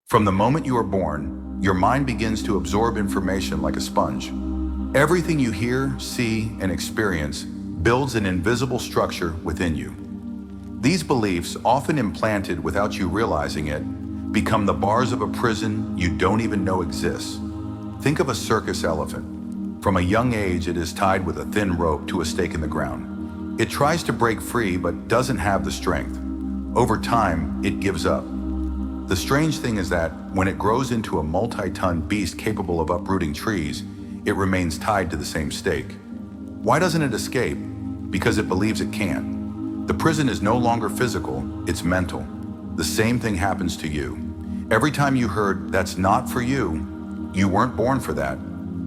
From the moment you are born, your mind begins to absorb information like a sponge. Everything you hear, see, and experience builds an invisible structure within you. These beliefs, often implanted without you realizing it, become the bars of a prison you don't even know exists. Think of a circus elephant. From a young age, it is tied with a thin rope to a stake in the ground. It tries to break free but doesn't have the strength. Over time, it gives up. The strange thing is that when it grows into a multi-ton beast capable of uprooting trees, it remains tied to the same stake. Why doesn't it escape? Because it believes it can. The prison is no longer physical, it's mental. The same thing happens to you. Every time you heard, "That's not for you," you weren't born for that.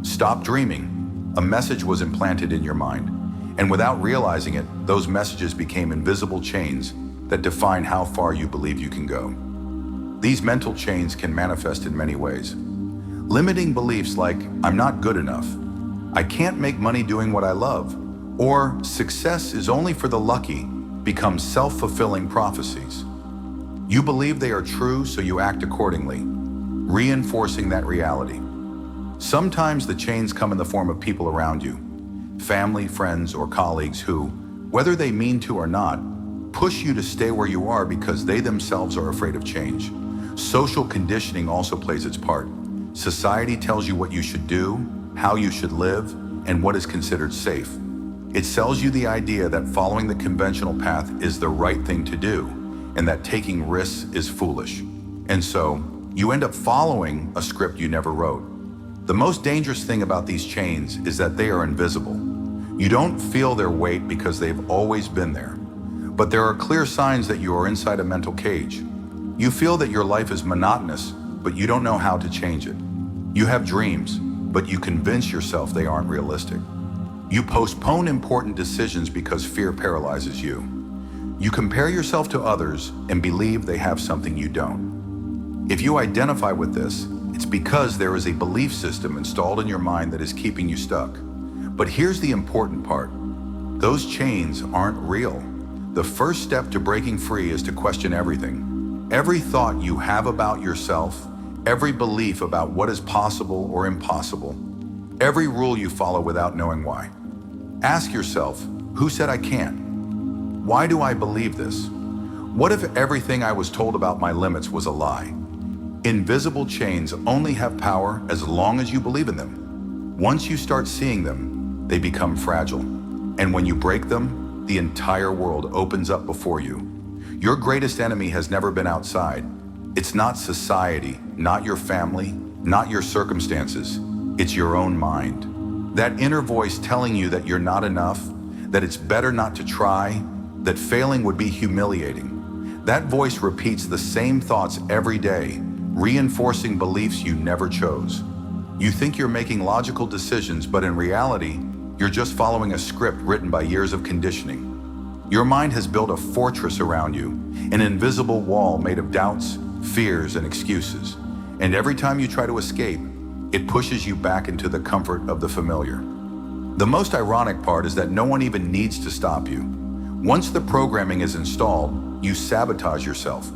Stop dreaming. A message was implanted in your mind. And without realizing it, those messages became invisible chains that define how far you believe you can go. These mental chains can manifest in many ways. Limiting beliefs like, "I'm not good enough," "I can't make money doing what I love," or "success is only for the lucky," become self-fulfilling prophecies. You believe they are true, so you act accordingly, reinforcing that reality. Sometimes the chains come in the form of people around you, family, friends, or colleagues who, whether they mean to or not, push you to stay where you are because they themselves are afraid of change. Social conditioning also plays its part. Society tells you what you should do, how you should live, and what is considered safe. It sells you the idea that following the conventional path is the right thing to do, and that taking risks is foolish. And so, you end up following a script you never wrote. The most dangerous thing about these chains is that they are invisible. You don't feel their weight because they've always been there. But there are clear signs that you are inside a mental cage. You feel that your life is monotonous, but you don't know how to change it. You have dreams, but you convince yourself they aren't realistic. You postpone important decisions because fear paralyzes you. You compare yourself to others and believe they have something you don't. If you identify with this, it's because there is a belief system installed in your mind that is keeping you stuck. But here's the important part. Those chains aren't real. The first step to breaking free is to question everything. Every thought you have about yourself, every belief about what is possible or impossible, every rule you follow without knowing why. Ask yourself, who said I can't? Why do I believe this? What if everything I was told about my limits was a lie? Invisible chains only have power as long as you believe in them. Once you start seeing them, they become fragile. And when you break them, the entire world opens up before you. Your greatest enemy has never been outside. It's not society, not your family, not your circumstances. It's your own mind. That inner voice telling you that you're not enough, that it's better not to try, that failing would be humiliating. That voice repeats the same thoughts every day, reinforcing beliefs you never chose. You think you're making logical decisions, but in reality, you're just following a script written by years of conditioning. Your mind has built a fortress around you, an invisible wall made of doubts, fears, and excuses. And every time you try to escape, it pushes you back into the comfort of the familiar. The most ironic part is that no one even needs to stop you. Once the programming is installed, you sabotage yourself.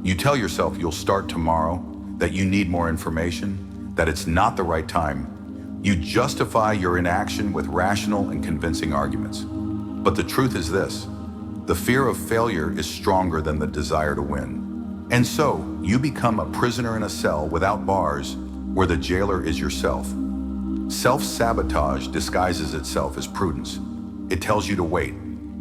You tell yourself you'll start tomorrow, that you need more information, that it's not the right time. You justify your inaction with rational and convincing arguments. But the truth is this: the fear of failure is stronger than the desire to win. And so, you become a prisoner in a cell without bars, where the jailer is yourself. Self-sabotage disguises itself as prudence. It tells you to wait,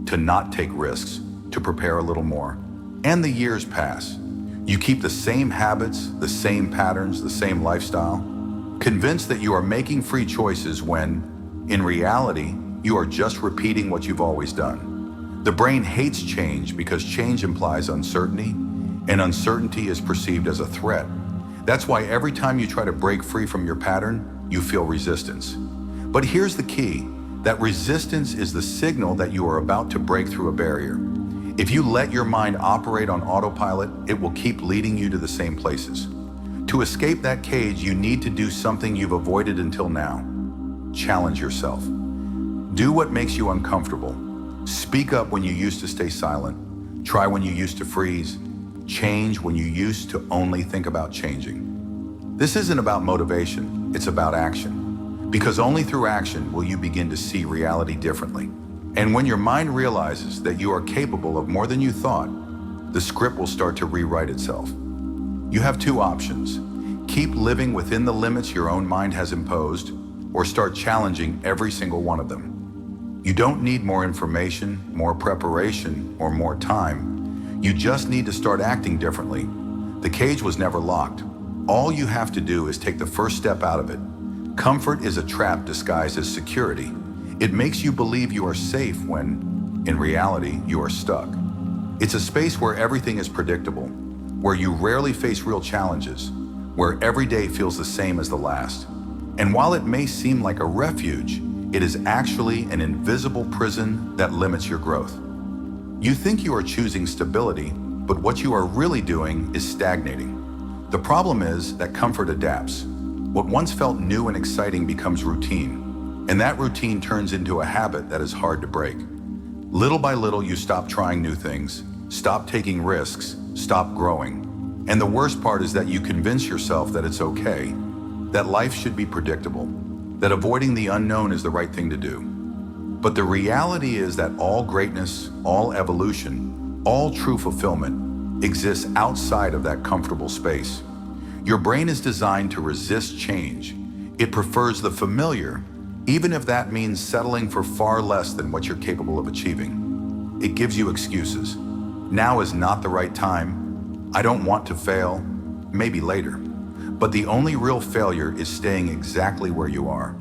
to not take risks, to prepare a little more. And the years pass. You keep the same habits, the same patterns, the same lifestyle, convinced that you are making free choices when, in reality, you are just repeating what you've always done. The brain hates change because change implies uncertainty, and uncertainty is perceived as a threat. That's why every time you try to break free from your pattern, you feel resistance. But here's the key: that resistance is the signal that you are about to break through a barrier. If you let your mind operate on autopilot, it will keep leading you to the same places. To escape that cage, you need to do something you've avoided until now. Challenge yourself. Do what makes you uncomfortable. Speak up when you used to stay silent. Try when you used to freeze. Change when you used to only think about changing. This isn't about motivation, it's about action. Because only through action will you begin to see reality differently. And when your mind realizes that you are capable of more than you thought, the script will start to rewrite itself. You have two options. Keep living within the limits your own mind has imposed, or start challenging every single one of them. You don't need more information, more preparation, or more time. You just need to start acting differently. The cage was never locked. All you have to do is take the first step out of it. Comfort is a trap disguised as security. It makes you believe you are safe when, in reality, you are stuck. It's a space where everything is predictable, where you rarely face real challenges, where every day feels the same as the last. And while it may seem like a refuge, it is actually an invisible prison that limits your growth. You think you are choosing stability, but what you are really doing is stagnating. The problem is that comfort adapts. What once felt new and exciting becomes routine, and that routine turns into a habit that is hard to break. Little by little, you stop trying new things, stop taking risks, stop growing. And the worst part is that you convince yourself that it's okay, that life should be predictable, that avoiding the unknown is the right thing to do. But the reality is that all greatness, all evolution, all true fulfillment exists outside of that comfortable space. Your brain is designed to resist change. It prefers the familiar, even if that means settling for far less than what you're capable of achieving. It gives you excuses. Now is not the right time. I don't want to fail. Maybe later. But the only real failure is staying exactly where you are.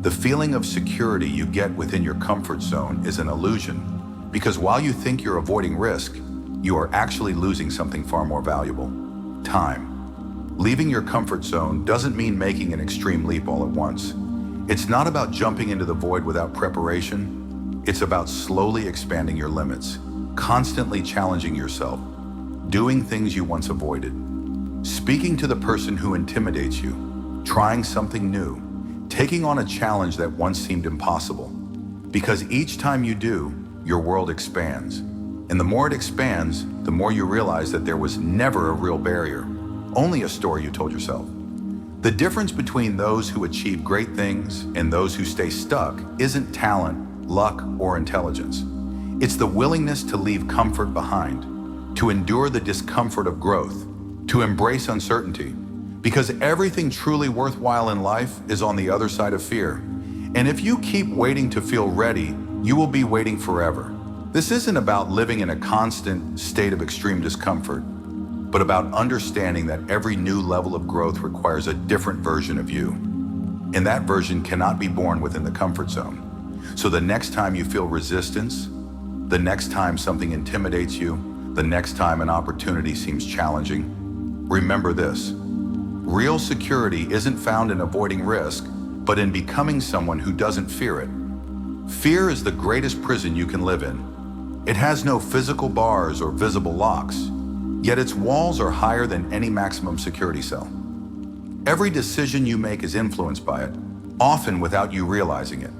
The feeling of security you get within your comfort zone is an illusion, because while you think you're avoiding risk, you are actually losing something far more valuable: time. Leaving your comfort zone doesn't mean making an extreme leap all at once. It's not about jumping into the void without preparation. It's about slowly expanding your limits, constantly challenging yourself, doing things you once avoided. Speaking to the person who intimidates you, trying something new, taking on a challenge that once seemed impossible. Because each time you do, your world expands. And the more it expands, the more you realize that there was never a real barrier, only a story you told yourself. The difference between those who achieve great things and those who stay stuck isn't talent, luck, or intelligence. It's the willingness to leave comfort behind, to endure the discomfort of growth, to embrace uncertainty, because everything truly worthwhile in life is on the other side of fear. And if you keep waiting to feel ready, you will be waiting forever. This isn't about living in a constant state of extreme discomfort, but about understanding that every new level of growth requires a different version of you. And that version cannot be born within the comfort zone. So the next time you feel resistance, the next time something intimidates you, the next time an opportunity seems challenging, remember this: real security isn't found in avoiding risk, but in becoming someone who doesn't fear it. Fear is the greatest prison you can live in. It has no physical bars or visible locks, yet its walls are higher than any maximum security cell. Every decision you make is influenced by it, often without you realizing it.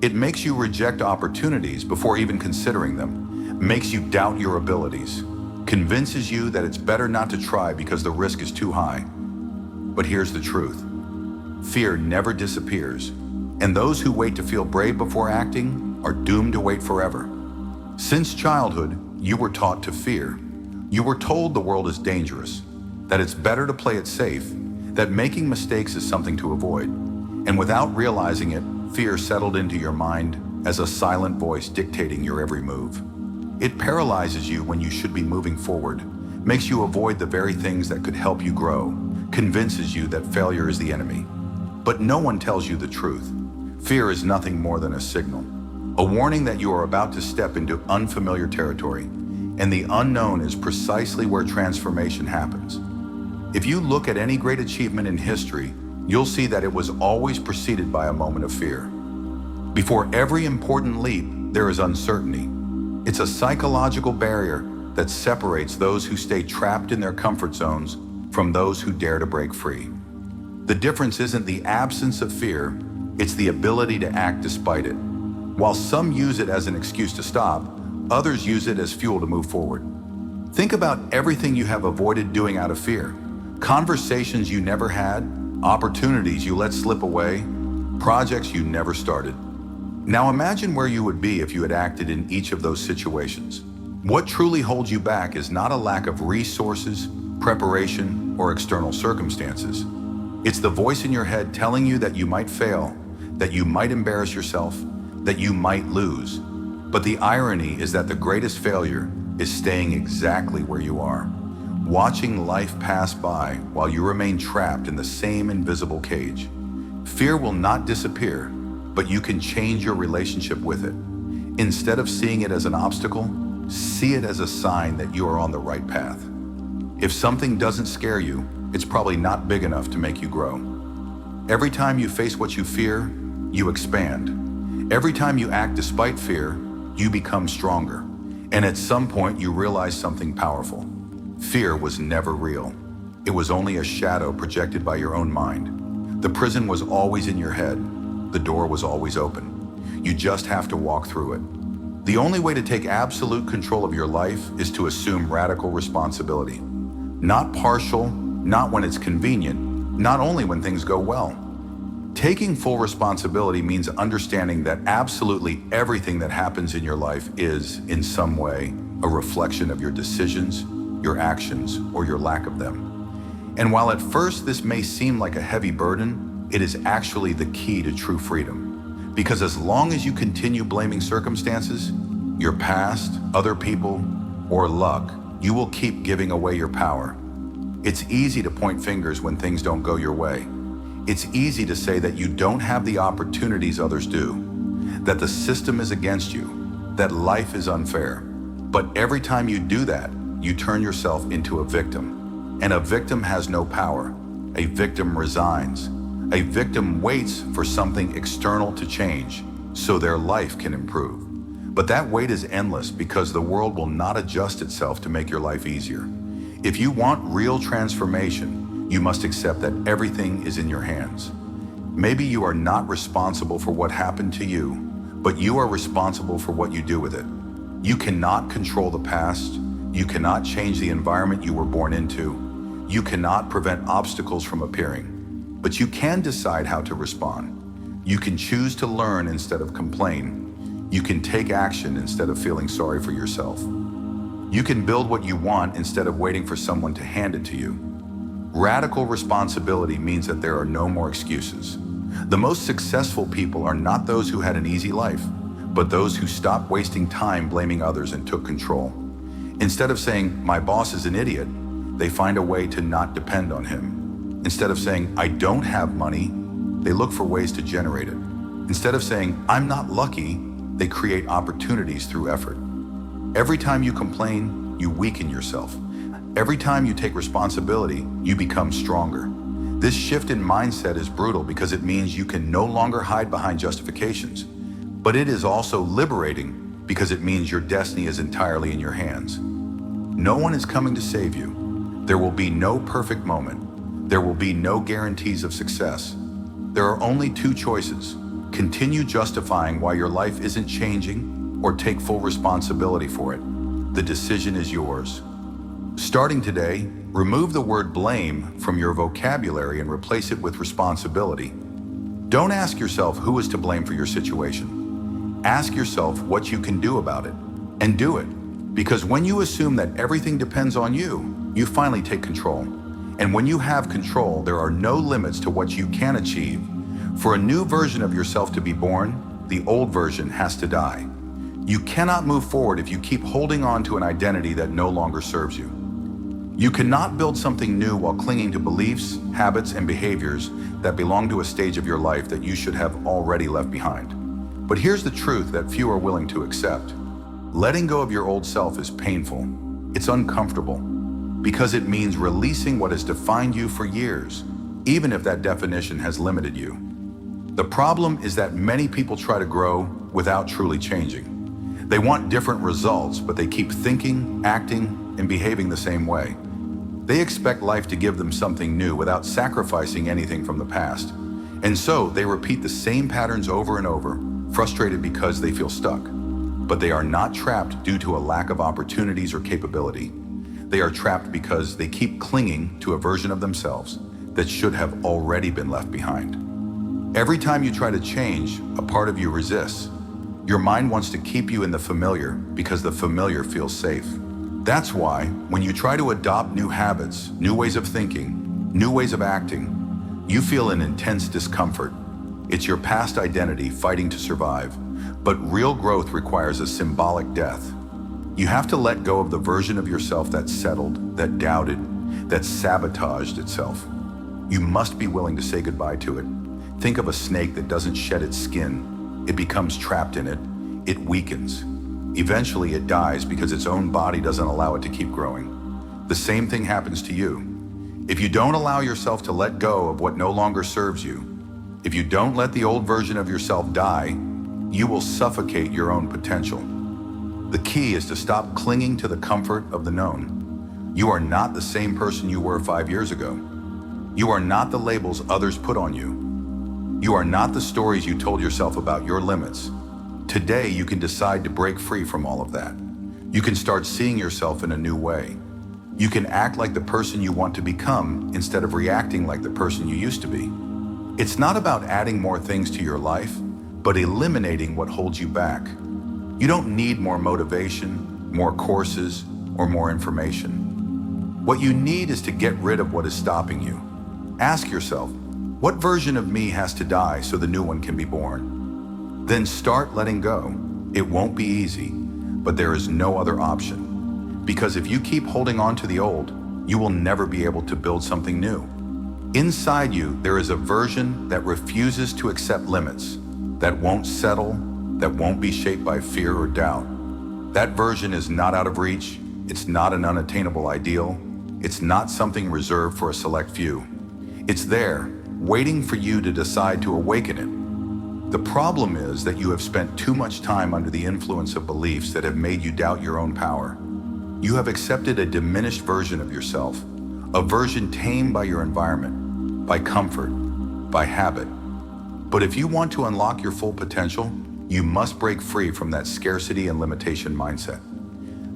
It makes you reject opportunities before even considering them, makes you doubt your abilities, convinces you that it's better not to try because the risk is too high. But here's the truth: fear never disappears, and those who wait to feel brave before acting are doomed to wait forever. Since childhood, you were taught to fear. You were told the world is dangerous, that it's better to play it safe, that making mistakes is something to avoid. And without realizing it, fear settled into your mind as a silent voice dictating your every move. It paralyzes you when you should be moving forward, makes you avoid the very things that could help you grow, convinces you that failure is the enemy. But no one tells you the truth. Fear is nothing more than a signal, a warning that you are about to step into unfamiliar territory, and the unknown is precisely where transformation happens. If you look at any great achievement in history, you'll see that it was always preceded by a moment of fear. Before every important leap, there is uncertainty. It's a psychological barrier that separates those who stay trapped in their comfort zones from those who dare to break free. The difference isn't the absence of fear, it's the ability to act despite it. While some use it as an excuse to stop, others use it as fuel to move forward. Think about everything you have avoided doing out of fear. Conversations you never had, opportunities you let slip away, projects you never started. Now imagine where you would be if you had acted in each of those situations. What truly holds you back is not a lack of resources, preparation, or external circumstances. It's the voice in your head telling you that you might fail, that you might embarrass yourself, that you might lose. But the irony is that the greatest failure is staying exactly where you are, watching life pass by while you remain trapped in the same invisible cage. Fear will not disappear, but you can change your relationship with it. Instead of seeing it as an obstacle, see it as a sign that you are on the right path. If something doesn't scare you, it's probably not big enough to make you grow. Every time you face what you fear, you expand. Every time you act despite fear, you become stronger. And at some point you realize something powerful. Fear was never real. It was only a shadow projected by your own mind. The prison was always in your head. The door was always open. You just have to walk through it. The only way to take absolute control of your life is to assume radical responsibility. Not partial, not when it's convenient, not only when things go well. Taking full responsibility means understanding that absolutely everything that happens in your life is, in some way, a reflection of your decisions, your actions, or your lack of them. And while at first this may seem like a heavy burden, it is actually the key to true freedom. Because as long as you continue blaming circumstances, your past, other people, or luck, you will keep giving away your power. It's easy to point fingers when things don't go your way. It's easy to say that you don't have the opportunities others do, that the system is against you, that life is unfair. But every time you do that, you turn yourself into a victim. And a victim has no power. A victim resigns. A victim waits for something external to change so their life can improve. But that wait is endless because the world will not adjust itself to make your life easier. If you want real transformation, you must accept that everything is in your hands. Maybe you are not responsible for what happened to you, but you are responsible for what you do with it. You cannot control the past. You cannot change the environment you were born into. You cannot prevent obstacles from appearing, but you can decide how to respond. You can choose to learn instead of complain. You can take action instead of feeling sorry for yourself. You can build what you want instead of waiting for someone to hand it to you. Radical responsibility means that there are no more excuses. The most successful people are not those who had an easy life, but those who stopped wasting time blaming others and took control. Instead of saying, "My boss is an idiot," they find a way to not depend on him. Instead of saying, "I don't have money," they look for ways to generate it. Instead of saying, "I'm not lucky," they create opportunities through effort. Every time you complain, you weaken yourself. Every time you take responsibility, you become stronger. This shift in mindset is brutal because it means you can no longer hide behind justifications. But it is also liberating because it means your destiny is entirely in your hands. No one is coming to save you. There will be no perfect moment. There will be no guarantees of success. There are only two choices: continue justifying why your life isn't changing, or take full responsibility for it. The decision is yours. Starting today, remove the word blame from your vocabulary and replace it with responsibility. Don't ask yourself who is to blame for your situation. Ask yourself what you can do about it, and do it. Because when you assume that everything depends on you, you finally take control. And when you have control, there are no limits to what you can achieve. For a new version of yourself to be born, the old version has to die. You cannot move forward if you keep holding on to an identity that no longer serves you. You cannot build something new while clinging to beliefs, habits, and behaviors that belong to a stage of your life that you should have already left behind. But here's the truth that few are willing to accept. Letting go of your old self is painful. It's uncomfortable, because it means releasing what has defined you for years, even if that definition has limited you. The problem is that many people try to grow without truly changing. They want different results, but they keep thinking, acting, and behaving the same way. They expect life to give them something new without sacrificing anything from the past. And so they repeat the same patterns over and over, frustrated because they feel stuck. But they are not trapped due to a lack of opportunities or capability. They are trapped because they keep clinging to a version of themselves that should have already been left behind. Every time you try to change, a part of you resists. Your mind wants to keep you in the familiar because the familiar feels safe. That's why, when you try to adopt new habits, new ways of thinking, new ways of acting, you feel an intense discomfort. It's your past identity fighting to survive. But real growth requires a symbolic death. You have to let go of the version of yourself that settled, that doubted, that sabotaged itself. You must be willing to say goodbye to it. Think of a snake that doesn't shed its skin. It becomes trapped in it. It weakens. Eventually it dies because its own body doesn't allow it to keep growing. The same thing happens to you. If you don't allow yourself to let go of what no longer serves you, if you don't let the old version of yourself die, you will suffocate your own potential. The key is to stop clinging to the comfort of the known. You are not the same person you were 5 years ago. You are not the labels others put on you. You are not the stories you told yourself about your limits. Today, you can decide to break free from all of that. You can start seeing yourself in a new way. You can act like the person you want to become instead of reacting like the person you used to be. It's not about adding more things to your life, but eliminating what holds you back. You don't need more motivation, more courses, or more information. What you need is to get rid of what is stopping you. Ask yourself, what version of me has to die so the new one can be born? Then start letting go. It won't be easy, but there is no other option. Because if you keep holding on to the old, you will never be able to build something new. Inside you, there is a version that refuses to accept limits, that won't settle, that won't be shaped by fear or doubt. That version is not out of reach. It's not an unattainable ideal. It's not something reserved for a select few. It's there, waiting for you to decide to awaken it. The problem is that you have spent too much time under the influence of beliefs that have made you doubt your own power. You have accepted a diminished version of yourself, a version tamed by your environment, by comfort, by habit. But if you want to unlock your full potential, you must break free from that scarcity and limitation mindset.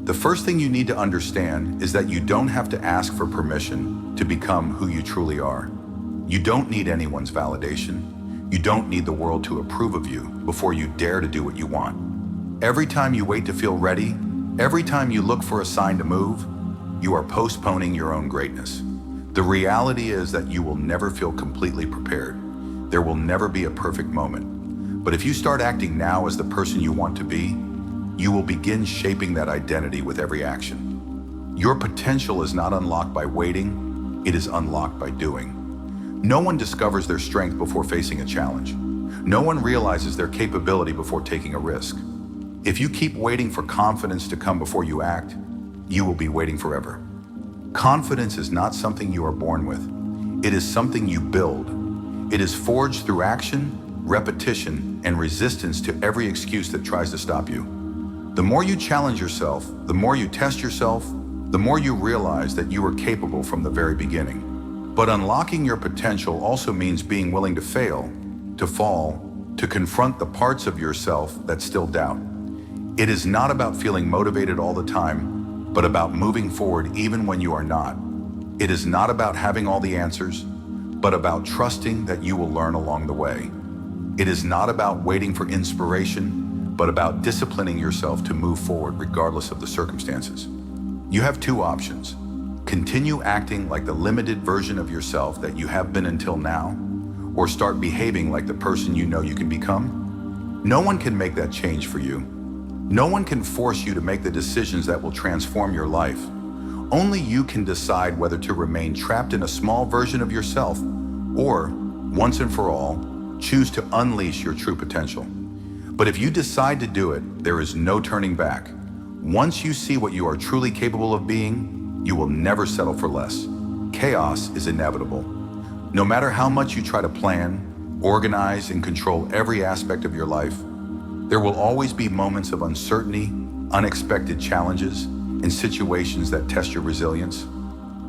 The first thing you need to understand is that you don't have to ask for permission to become who you truly are. You don't need anyone's validation. You don't need the world to approve of you before you dare to do what you want. Every time you wait to feel ready, every time you look for a sign to move, you are postponing your own greatness. The reality is that you will never feel completely prepared. There will never be a perfect moment. But if you start acting now as the person you want to be, you will begin shaping that identity with every action. Your potential is not unlocked by waiting, it is unlocked by doing. No one discovers their strength before facing a challenge. No one realizes their capability before taking a risk. If you keep waiting for confidence to come before you act, you will be waiting forever. Confidence is not something you are born with. It is something you build. It is forged through action, repetition, and resistance to every excuse that tries to stop you. The more you challenge yourself, the more you test yourself, the more you realize that you are capable from the very beginning. But unlocking your potential also means being willing to fail, to fall, to confront the parts of yourself that still doubt. It is not about feeling motivated all the time, but about moving forward even when you are not. It is not about having all the answers, but about trusting that you will learn along the way. It is not about waiting for inspiration, but about disciplining yourself to move forward regardless of the circumstances. You have two options. Continue acting like the limited version of yourself that you have been until now, or start behaving like the person you know you can become. No one can make that change for you. No one can force you to make the decisions that will transform your life. Only you can decide whether to remain trapped in a small version of yourself, or, once and for all, choose to unleash your true potential. But if you decide to do it, there is no turning back. Once you see what you are truly capable of being, you will never settle for less. Chaos is inevitable. No matter how much you try to plan, organize, and control every aspect of your life, there will always be moments of uncertainty, unexpected challenges, and situations that test your resilience.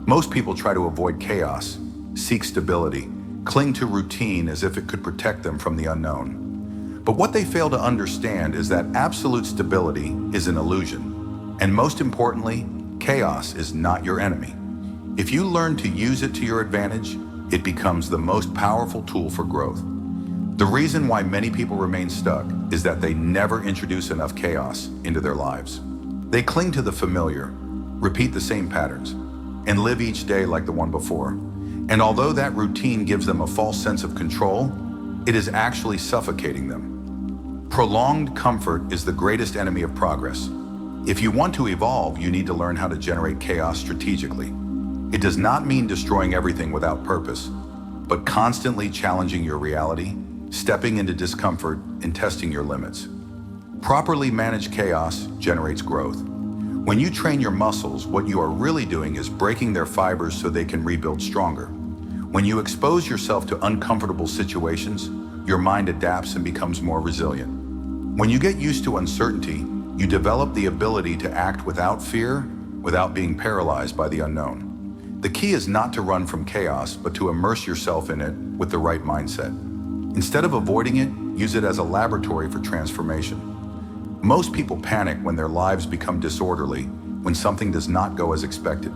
Most people try to avoid chaos, seek stability, cling to routine as if it could protect them from the unknown. But what they fail to understand is that absolute stability is an illusion. And most importantly, chaos is not your enemy. If you learn to use it to your advantage, it becomes the most powerful tool for growth. The reason why many people remain stuck is that they never introduce enough chaos into their lives. They cling to the familiar, repeat the same patterns, and live each day like the one before. And although that routine gives them a false sense of control, it is actually suffocating them. Prolonged comfort is the greatest enemy of progress. If you want to evolve, you need to learn how to generate chaos strategically. It does not mean destroying everything without purpose, but constantly challenging your reality, stepping into discomfort, and testing your limits. Properly managed chaos generates growth. When you train your muscles, what you are really doing is breaking their fibers so they can rebuild stronger. When you expose yourself to uncomfortable situations, your mind adapts and becomes more resilient. When you get used to uncertainty, you develop the ability to act without fear, without being paralyzed by the unknown. The key is not to run from chaos, but to immerse yourself in it with the right mindset. Instead of avoiding it, use it as a laboratory for transformation. Most people panic when their lives become disorderly, when something does not go as expected.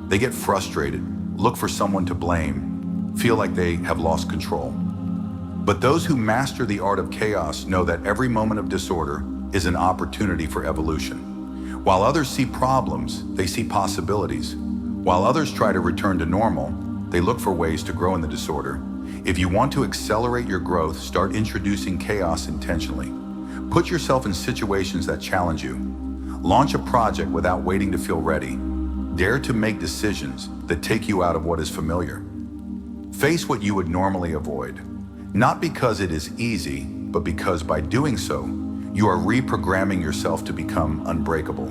They get frustrated, look for someone to blame, feel like they have lost control. But those who master the art of chaos know that every moment of disorder is an opportunity for evolution. While others see problems, they see possibilities. While others try to return to normal, they look for ways to grow in the disorder. If you want to accelerate your growth, start introducing chaos intentionally. Put yourself in situations that challenge you. Launch a project without waiting to feel ready. Dare to make decisions that take you out of what is familiar. Face what you would normally avoid, not because it is easy, but because by doing so, you are reprogramming yourself to become unbreakable.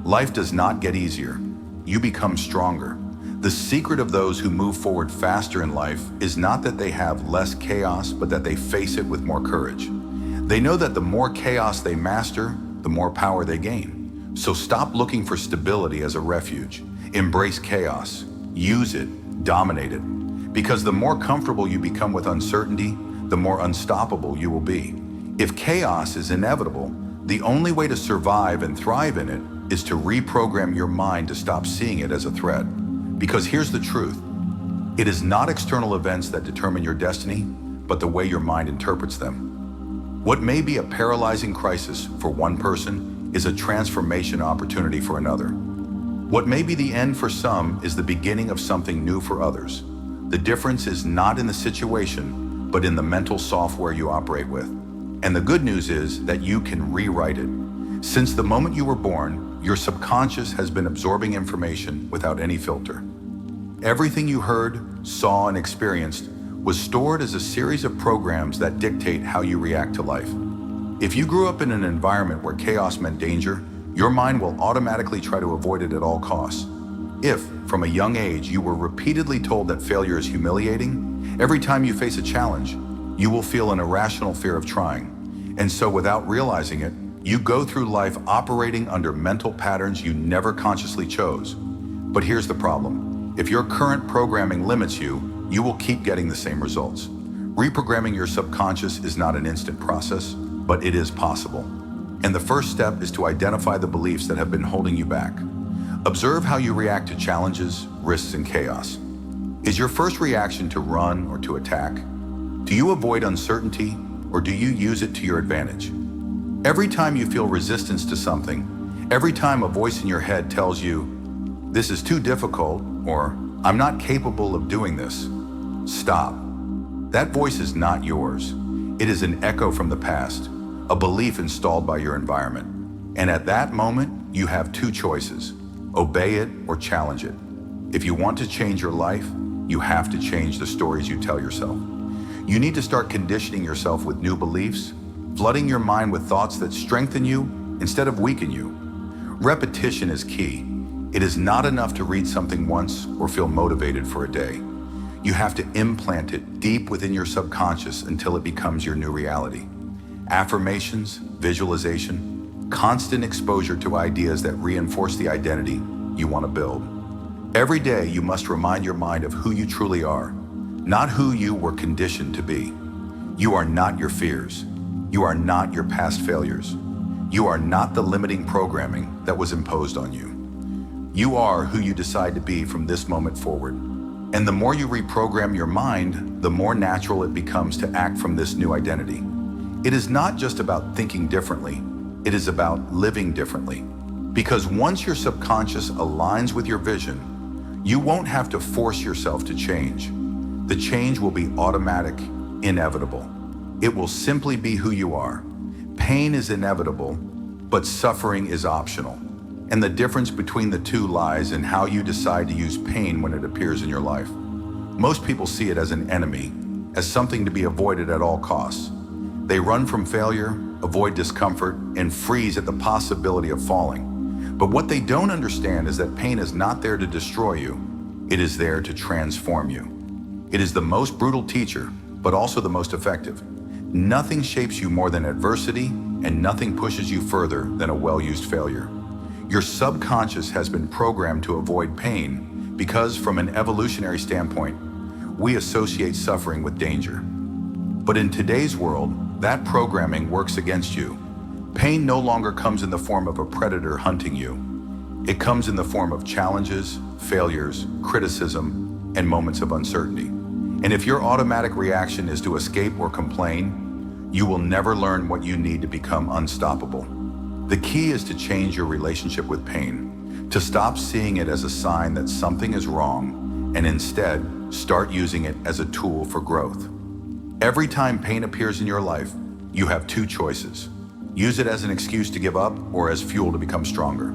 Life does not get easier. You become stronger. The secret of those who move forward faster in life is not that they have less chaos, but that they face it with more courage. They know that the more chaos they master, the more power they gain. So stop looking for stability as a refuge. Embrace chaos. Use it. Dominate it. Because the more comfortable you become with uncertainty, the more unstoppable you will be. If chaos is inevitable, the only way to survive and thrive in it is to reprogram your mind to stop seeing it as a threat. Because here's the truth. It is not external events that determine your destiny, but the way your mind interprets them. What may be a paralyzing crisis for one person is a transformation opportunity for another. What may be the end for some is the beginning of something new for others. The difference is not in the situation, but in the mental software you operate with. And the good news is that you can rewrite it. Since the moment you were born, your subconscious has been absorbing information without any filter. Everything you heard, saw, and experienced was stored as a series of programs that dictate how you react to life. If you grew up in an environment where chaos meant danger, your mind will automatically try to avoid it at all costs. If, from a young age, you were repeatedly told that failure is humiliating, every time you face a challenge, you will feel an irrational fear of trying. And so without realizing it, you go through life operating under mental patterns you never consciously chose. But here's the problem. If your current programming limits you, you will keep getting the same results. Reprogramming your subconscious is not an instant process, but it is possible. And the first step is to identify the beliefs that have been holding you back. Observe how you react to challenges, risks, and chaos. Is your first reaction to run or to attack? Do you avoid uncertainty, or do you use it to your advantage? Every time you feel resistance to something, every time a voice in your head tells you, "This is too difficult," or "I'm not capable of doing this," stop. That voice is not yours. It is an echo from the past, a belief installed by your environment. And at that moment, you have two choices: obey it or challenge it. If you want to change your life, you have to change the stories you tell yourself. You need to start conditioning yourself with new beliefs, flooding your mind with thoughts that strengthen you instead of weaken you. Repetition is key. It is not enough to read something once or feel motivated for a day. You have to implant it deep within your subconscious until it becomes your new reality. Affirmations, visualization, constant exposure to ideas that reinforce the identity you want to build. Every day you must remind your mind of who you truly are, not who you were conditioned to be. You are not your fears. You are not your past failures. You are not the limiting programming that was imposed on you. You are who you decide to be from this moment forward. And the more you reprogram your mind, the more natural it becomes to act from this new identity. It is not just about thinking differently, it is about living differently. Because once your subconscious aligns with your vision, you won't have to force yourself to change. The change will be automatic, inevitable. It will simply be who you are. Pain is inevitable, but suffering is optional. And the difference between the two lies in how you decide to use pain when it appears in your life. Most people see it as an enemy, as something to be avoided at all costs. They run from failure, avoid discomfort, and freeze at the possibility of falling. But what they don't understand is that pain is not there to destroy you. It is there to transform you. It is the most brutal teacher, but also the most effective. Nothing shapes you more than adversity, and nothing pushes you further than a well-used failure. Your subconscious has been programmed to avoid pain because, from an evolutionary standpoint, we associate suffering with danger. But in today's world, that programming works against you. Pain no longer comes in the form of a predator hunting you. It comes in the form of challenges, failures, criticism, and moments of uncertainty. And if your automatic reaction is to escape or complain, you will never learn what you need to become unstoppable. The key is to change your relationship with pain, to stop seeing it as a sign that something is wrong, and instead start using it as a tool for growth. Every time pain appears in your life, you have two choices. Use it as an excuse to give up or as fuel to become stronger.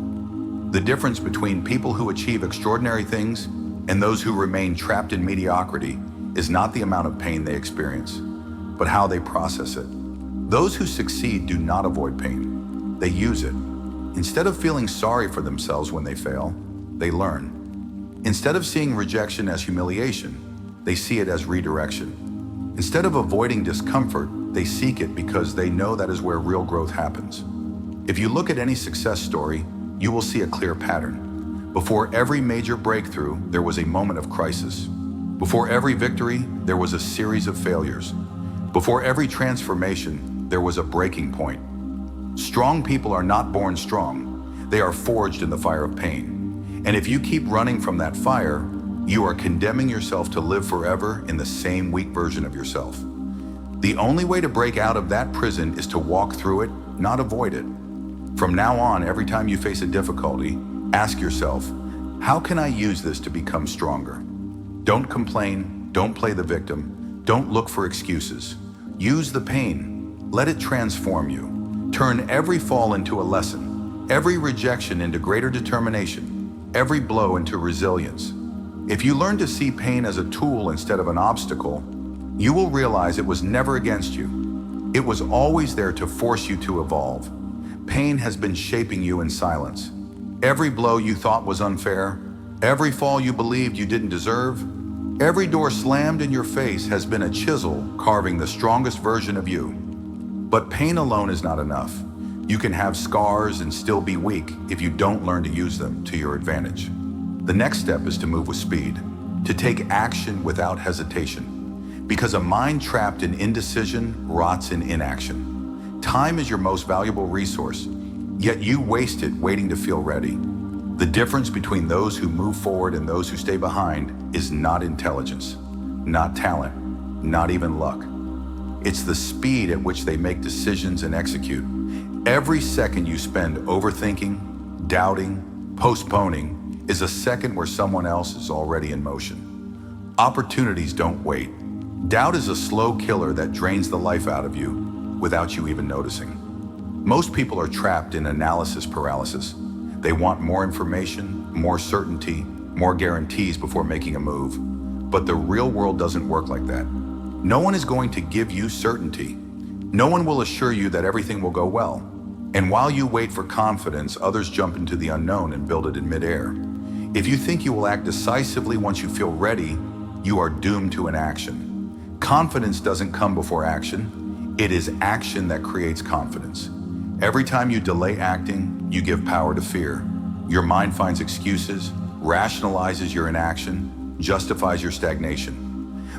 The difference between people who achieve extraordinary things and those who remain trapped in mediocrity is not the amount of pain they experience, but how they process it. Those who succeed do not avoid pain. They use it. Instead of feeling sorry for themselves when they fail, they learn. Instead of seeing rejection as humiliation, they see it as redirection. Instead of avoiding discomfort, they seek it because they know that is where real growth happens. If you look at any success story, you will see a clear pattern. Before every major breakthrough, there was a moment of crisis. Before every victory, there was a series of failures. Before every transformation, there was a breaking point. Strong people are not born strong. They are forged in the fire of pain. And if you keep running from that fire, you are condemning yourself to live forever in the same weak version of yourself. The only way to break out of that prison is to walk through it, not avoid it. From now on, every time you face a difficulty, ask yourself, how can I use this to become stronger? Don't complain, don't play the victim, don't look for excuses. Use the pain, let it transform you. Turn every fall into a lesson, every rejection into greater determination, every blow into resilience. If you learn to see pain as a tool instead of an obstacle, you will realize it was never against you. It was always there to force you to evolve. Pain has been shaping you in silence. Every blow you thought was unfair, every fall you believed you didn't deserve, every door slammed in your face has been a chisel carving the strongest version of you. But pain alone is not enough. You can have scars and still be weak if you don't learn to use them to your advantage. The next step is to move with speed, to take action without hesitation. Because a mind trapped in indecision rots in inaction. Time is your most valuable resource, yet you waste it waiting to feel ready. The difference between those who move forward and those who stay behind is not intelligence, not talent, not even luck. It's the speed at which they make decisions and execute. Every second you spend overthinking, doubting, postponing is a second where someone else is already in motion. Opportunities don't wait. Doubt is a slow killer that drains the life out of you without you even noticing. Most people are trapped in analysis paralysis. They want more information, more certainty, more guarantees before making a move. But the real world doesn't work like that. No one is going to give you certainty. No one will assure you that everything will go well. And while you wait for confidence, others jump into the unknown and build it in midair. If you think you will act decisively once you feel ready, you are doomed to inaction. Confidence doesn't come before action. It is action that creates confidence. Every time you delay acting, you give power to fear. Your mind finds excuses, rationalizes your inaction, justifies your stagnation.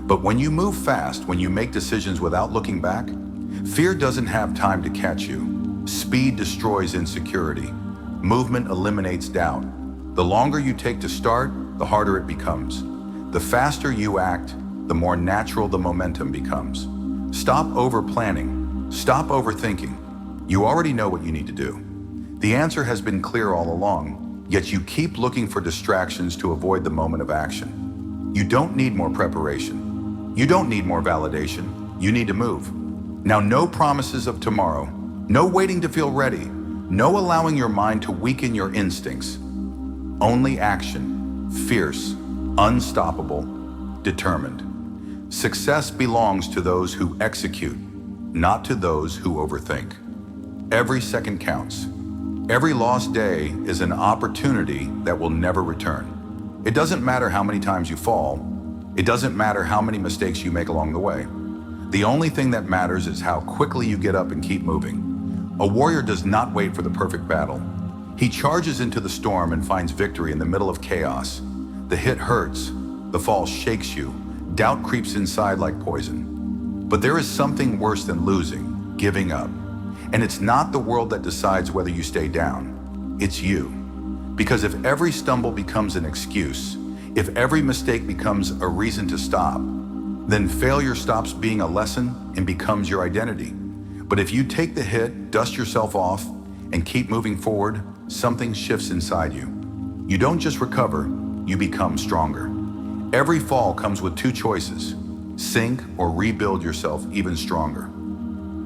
But when you move fast, when you make decisions without looking back, fear doesn't have time to catch you. Speed destroys insecurity. Movement eliminates doubt. The longer you take to start, the harder it becomes. The faster you act, the more natural the momentum becomes. Stop over-planning. Stop overthinking. You already know what you need to do. The answer has been clear all along, yet you keep looking for distractions to avoid the moment of action. You don't need more preparation. You don't need more validation. You need to move. Now, no promises of tomorrow. No waiting to feel ready. No allowing your mind to weaken your instincts. Only action. Fierce. Unstoppable. Determined. Success belongs to those who execute, not to those who overthink. Every second counts. Every lost day is an opportunity that will never return. It doesn't matter how many times you fall. It doesn't matter how many mistakes you make along the way. The only thing that matters is how quickly you get up and keep moving. A warrior does not wait for the perfect battle. He charges into the storm and finds victory in the middle of chaos. The hit hurts. The fall shakes you. Doubt creeps inside like poison. But there is something worse than losing, giving up. And it's not the world that decides whether you stay down. It's you. Because if every stumble becomes an excuse, if every mistake becomes a reason to stop, then failure stops being a lesson and becomes your identity. But if you take the hit, dust yourself off, and keep moving forward, something shifts inside you. You don't just recover, you become stronger. Every fall comes with two choices: sink or rebuild yourself even stronger.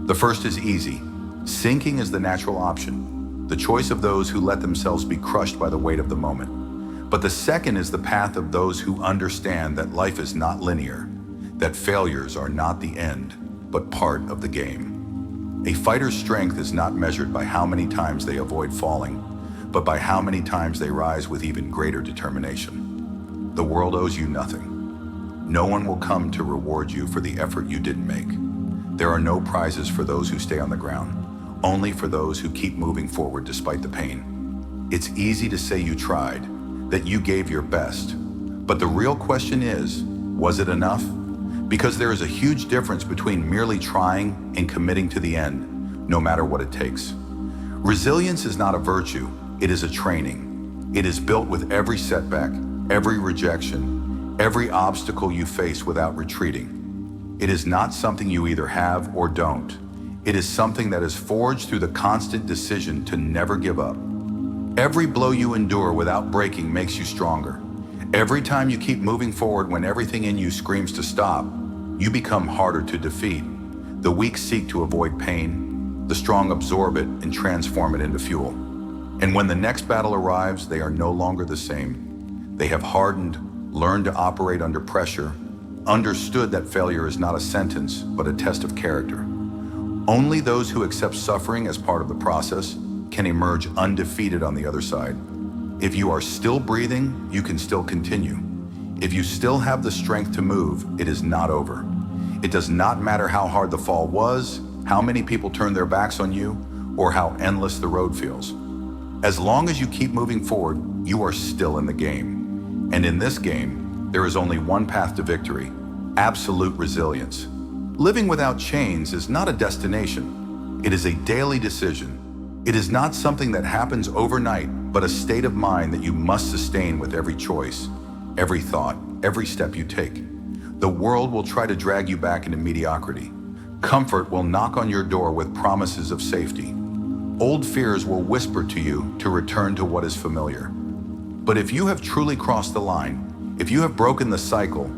The first is easy. Sinking is the natural option, the choice of those who let themselves be crushed by the weight of the moment. But the second is the path of those who understand that life is not linear, that failures are not the end, but part of the game. A fighter's strength is not measured by how many times they avoid falling, but by how many times they rise with even greater determination. The world owes you nothing. No one will come to reward you for the effort you didn't make. There are no prizes for those who stay on the ground, only for those who keep moving forward despite the pain. It's easy to say you tried, that you gave your best. But the real question is, was it enough? Because there is a huge difference between merely trying and committing to the end, no matter what it takes. Resilience is not a virtue, it is a training. It is built with every setback, every rejection, every obstacle you face without retreating. It is not something you either have or don't. It is something that is forged through the constant decision to never give up. Every blow you endure without breaking makes you stronger. Every time you keep moving forward when everything in you screams to stop, you become harder to defeat. The weak seek to avoid pain. The strong absorb it and transform it into fuel. And when the next battle arrives, they are no longer the same. They have hardened, learned to operate under pressure, understood that failure is not a sentence, but a test of character. Only those who accept suffering as part of the process can emerge undefeated on the other side. If you are still breathing, you can still continue. If you still have the strength to move, it is not over. It does not matter how hard the fall was, how many people turn their backs on you, or how endless the road feels. As long as you keep moving forward, you are still in the game. And in this game, there is only one path to victory: absolute resilience. Living without chains is not a destination. It is a daily decision. It is not something that happens overnight, but a state of mind that you must sustain with every choice, every thought, every step you take. The world will try to drag you back into mediocrity. Comfort will knock on your door with promises of safety. Old fears will whisper to you to return to what is familiar. But if you have truly crossed the line, if you have broken the cycle,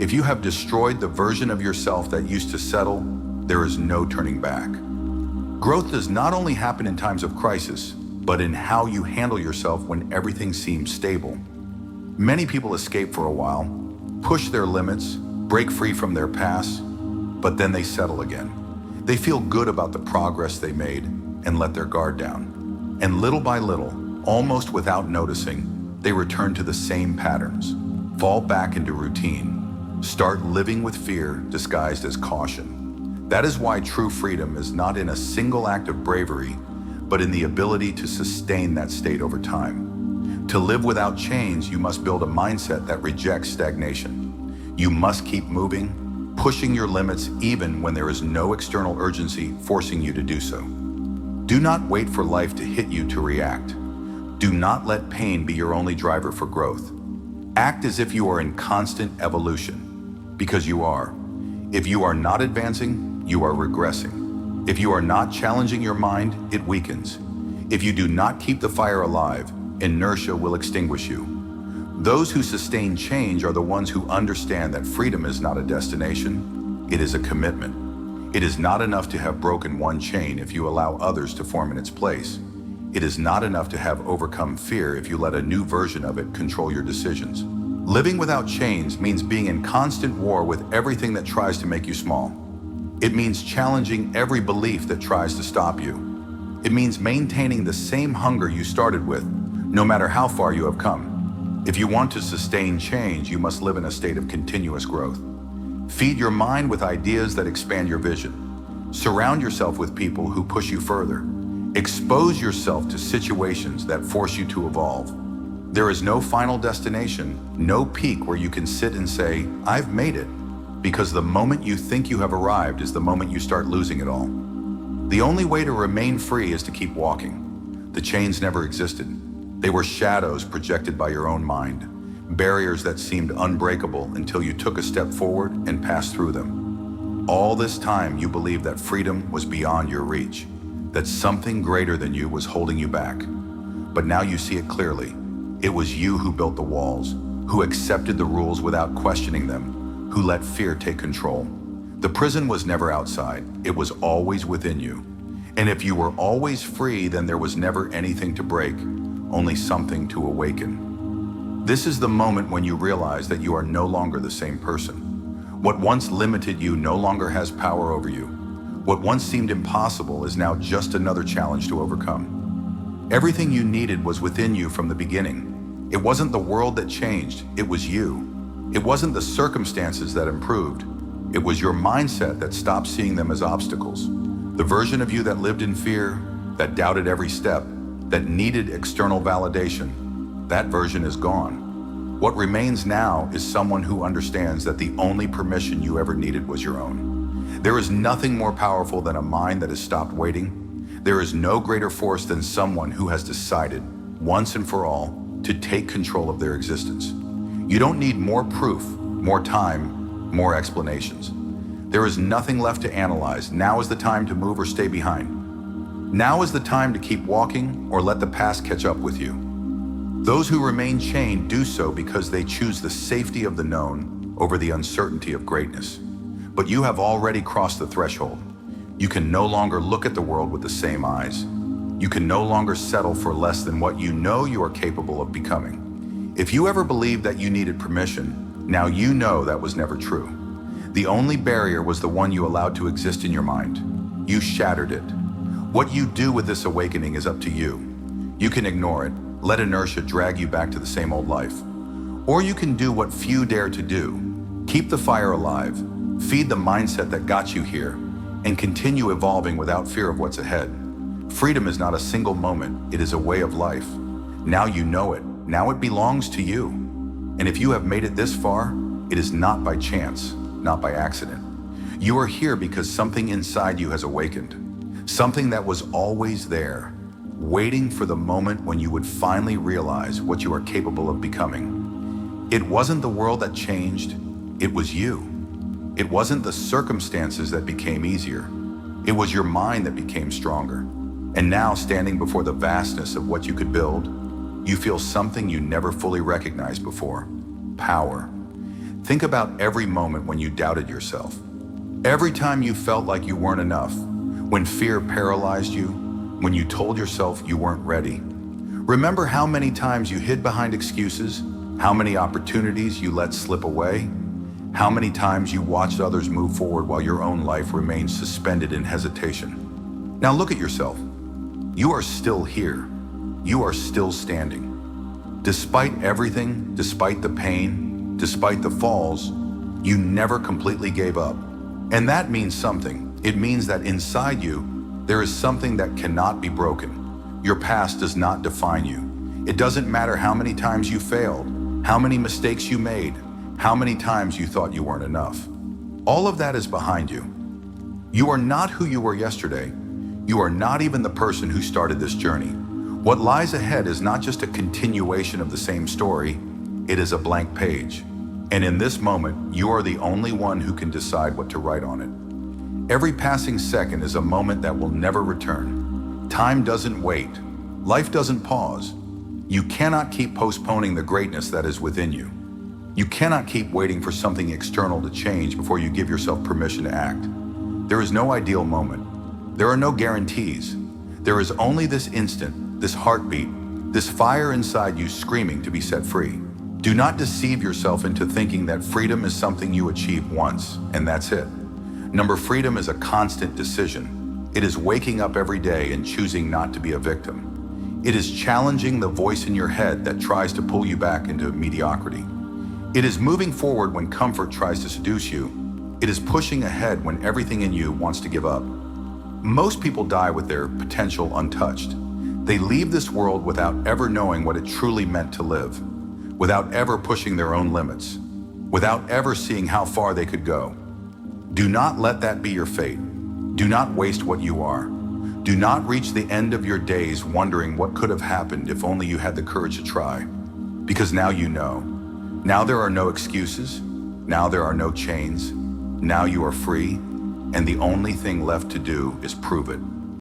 if you have destroyed the version of yourself that used to settle, there is no turning back. Growth does not only happen in times of crisis, but in how you handle yourself when everything seems stable. Many people escape for a while, push their limits, break free from their past, but then they settle again. They feel good about the progress they made and let their guard down. And little by little, almost without noticing, they return to the same patterns, fall back into routine, start living with fear disguised as caution. That is why true freedom is not in a single act of bravery, but in the ability to sustain that state over time. To live without chains, you must build a mindset that rejects stagnation. You must keep moving, pushing your limits even when there is no external urgency forcing you to do so. Do not wait for life to hit you to react. Do not let pain be your only driver for growth. Act as if you are in constant evolution, because you are. If you are not advancing, you are regressing. If you are not challenging your mind, it weakens. If you do not keep the fire alive, inertia will extinguish you. Those who sustain change are the ones who understand that freedom is not a destination, it is a commitment. It is not enough to have broken one chain if you allow others to form in its place. It is not enough to have overcome fear if you let a new version of it control your decisions. Living without chains means being in constant war with everything that tries to make you small. It means challenging every belief that tries to stop you. It means maintaining the same hunger you started with, no matter how far you have come. If you want to sustain change, you must live in a state of continuous growth. Feed your mind with ideas that expand your vision. Surround yourself with people who push you further. Expose yourself to situations that force you to evolve. There is no final destination, no peak where you can sit and say, "I've made it," because the moment you think you have arrived is the moment you start losing it all. The only way to remain free is to keep walking. The chains never existed. They were shadows projected by your own mind, barriers that seemed unbreakable until you took a step forward and passed through them. All this time you believed that freedom was beyond your reach, that something greater than you was holding you back. But now you see it clearly. It was you who built the walls, who accepted the rules without questioning them, who let fear take control. The prison was never outside, it was always within you. And if you were always free, then there was never anything to break, only something to awaken. This is the moment when you realize that you are no longer the same person. What once limited you no longer has power over you. What once seemed impossible is now just another challenge to overcome. Everything you needed was within you from the beginning. It wasn't the world that changed, it was you. It wasn't the circumstances that improved. It was your mindset that stopped seeing them as obstacles. The version of you that lived in fear, that doubted every step, that needed external validation, that version is gone. What remains now is someone who understands that the only permission you ever needed was your own. There is nothing more powerful than a mind that has stopped waiting. There is no greater force than someone who has decided, once and for all, to take control of their existence. You don't need more proof, more time, more explanations. There is nothing left to analyze. Now is the time to move or stay behind. Now is the time to keep walking or let the past catch up with you. Those who remain chained do so because they choose the safety of the known over the uncertainty of greatness. But you have already crossed the threshold. You can no longer look at the world with the same eyes. You can no longer settle for less than what you know you are capable of becoming. If you ever believed that you needed permission, now you know that was never true. The only barrier was the one you allowed to exist in your mind. You shattered it. What you do with this awakening is up to you. You can ignore it, let inertia drag you back to the same old life. Or you can do what few dare to do. Keep the fire alive, feed the mindset that got you here, and continue evolving without fear of what's ahead. Freedom is not a single moment, it is a way of life. Now you know it, now it belongs to you. And if you have made it this far, it is not by chance, not by accident. You are here because something inside you has awakened. Something that was always there, waiting for the moment when you would finally realize what you are capable of becoming. It wasn't the world that changed, it was you. It wasn't the circumstances that became easier, it was your mind that became stronger. And now, standing before the vastness of what you could build, you feel something you never fully recognized before: power. Think about every moment when you doubted yourself. Every time you felt like you weren't enough, when fear paralyzed you, when you told yourself you weren't ready. Remember how many times you hid behind excuses, how many opportunities you let slip away, how many times you watched others move forward while your own life remained suspended in hesitation. Now look at yourself. You are still here. You are still standing. Despite everything, despite the pain, despite the falls, you never completely gave up. And that means something. It means that inside you, there is something that cannot be broken. Your past does not define you. It doesn't matter how many times you failed, how many mistakes you made, how many times you thought you weren't enough. All of that is behind you. You are not who you were yesterday. You are not even the person who started this journey. What lies ahead is not just a continuation of the same story, it is a blank page. And in this moment, you are the only one who can decide what to write on it. Every passing second is a moment that will never return. Time doesn't wait. Life doesn't pause. You cannot keep postponing the greatness that is within you. You cannot keep waiting for something external to change before you give yourself permission to act. There is no ideal moment. There are no guarantees. There is only this instant, this heartbeat, this fire inside you screaming to be set free. Do not deceive yourself into thinking that freedom is something you achieve once, and that's it. Freedom is a constant decision. It is waking up every day and choosing not to be a victim. It is challenging the voice in your head that tries to pull you back into mediocrity. It is moving forward when comfort tries to seduce you. It is pushing ahead when everything in you wants to give up. Most people die with their potential untouched. They leave this world without ever knowing what it truly meant to live, without ever pushing their own limits, without ever seeing how far they could go. Do not let that be your fate. Do not waste what you are. Do not reach the end of your days wondering what could have happened if only you had the courage to try. Because now you know. Now there are no excuses. Now there are no chains. Now you are free, and the only thing left to do is prove it.